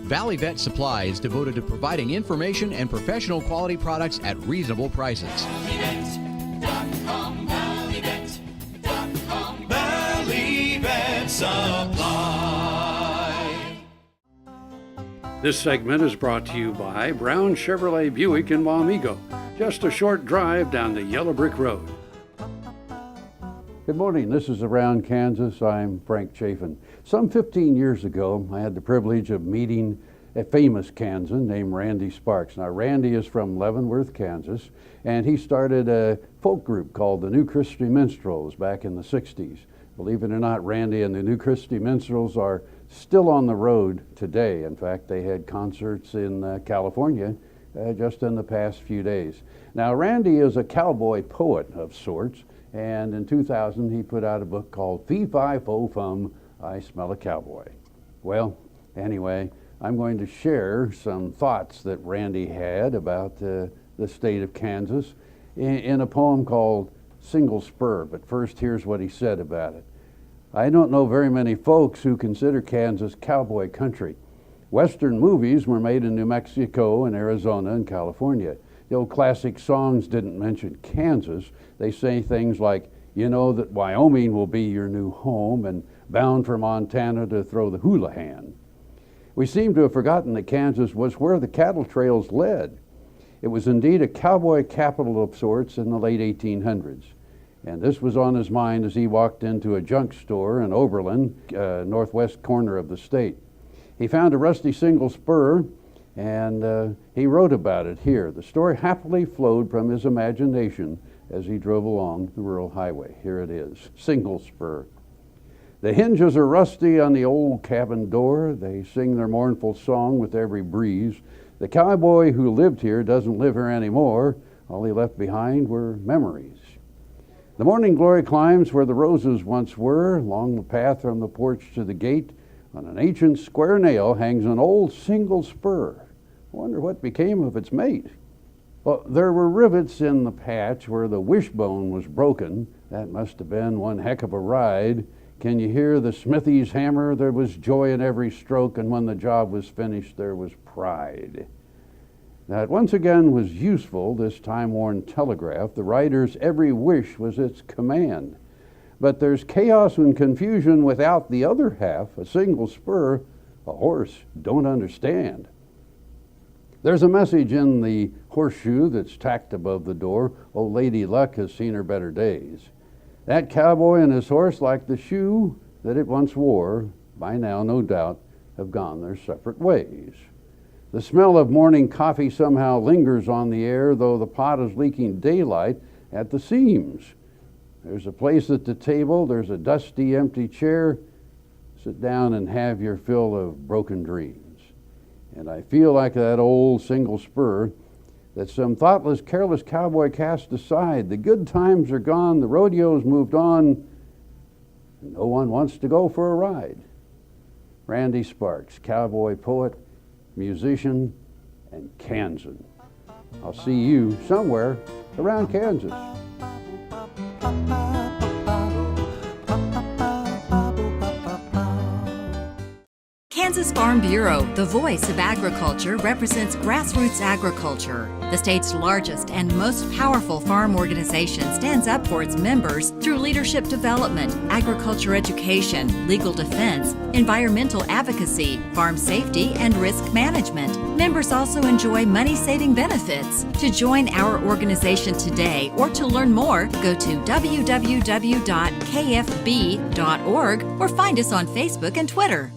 Valley Vet Supply is devoted to providing information and professional quality products at reasonable prices. ValleyVet.com, ValleyVet.com, Valley Vet Supply. This segment is brought to you by Brown Chevrolet Buick in Wamego, just a short drive down the Yellow Brick Road. Good morning, this is Around Kansas. I'm Frank Chaffin. Some 15 years ago, I had the privilege of meeting a famous Kansan named Randy Sparks. Now, Randy is from Leavenworth, Kansas, and he started a folk group called the New Christy Minstrels back in the 60s. Believe it or not, Randy and the New Christy Minstrels are still on the road today. In fact, they had concerts in California just in the past few days. Now, Randy is a cowboy poet of sorts, and in 2000 he put out a book called Fee Fi Fo Fum, I Smell a Cowboy. Well, anyway, I'm going to share some thoughts that Randy had about the state of Kansas in a poem called Single Spur. But first, here's what he said about it. I don't know very many folks who consider Kansas cowboy country. Western movies were made in New Mexico and Arizona and California. The old classic songs didn't mention Kansas. They say things like, you know that Wyoming will be your new home, and bound for Montana to throw the hula hand. We seem to have forgotten that Kansas was where the cattle trails led. It was indeed a cowboy capital of sorts in the late 1800s. And this was on his mind as he walked into a junk store in Oberlin, northwest corner of the state. He found a rusty single spur, and he wrote about it here. The story happily flowed from his imagination as he drove along the rural highway. Here it is, Single Spur. The hinges are rusty on the old cabin door. They sing their mournful song with every breeze. The cowboy who lived here doesn't live here anymore. All he left behind were memories. The morning glory climbs where the roses once were. Along the path from the porch to the gate, on an ancient square nail hangs an old single spur. I wonder what became of its mate. Well, there were rivets in the patch where the wishbone was broken. That must have been one heck of a ride. Can you hear the smithy's hammer? There was joy in every stroke, and when the job was finished, there was pride. Now, it once again was useful, this time-worn telegraph. The rider's every wish was its command. But there's chaos and confusion without the other half, a single spur, a horse don't understand. There's a message in the horseshoe that's tacked above the door. Oh, Lady Luck has seen her better days. That cowboy and his horse, like the shoe that it once wore, by now, no doubt, have gone their separate ways. The smell of morning coffee somehow lingers on the air, though the pot is leaking daylight at the seams. There's a place at the table, there's a dusty, empty chair. Sit down and have your fill of broken dreams. And I feel like that old single spur that some thoughtless, careless cowboy cast aside. The good times are gone, the rodeo's moved on, and no one wants to go for a ride. Randy Sparks, cowboy poet, musician, and Kansan. I'll see you somewhere around Kansas. Kansas Farm Bureau, the voice of agriculture, represents grassroots agriculture. The state's largest and most powerful farm organization stands up for its members through leadership development, agriculture education, legal defense, environmental advocacy, farm safety, and risk management. Members also enjoy money-saving benefits. To join our organization today or to learn more, go to www.kfb.org or find us on Facebook and Twitter.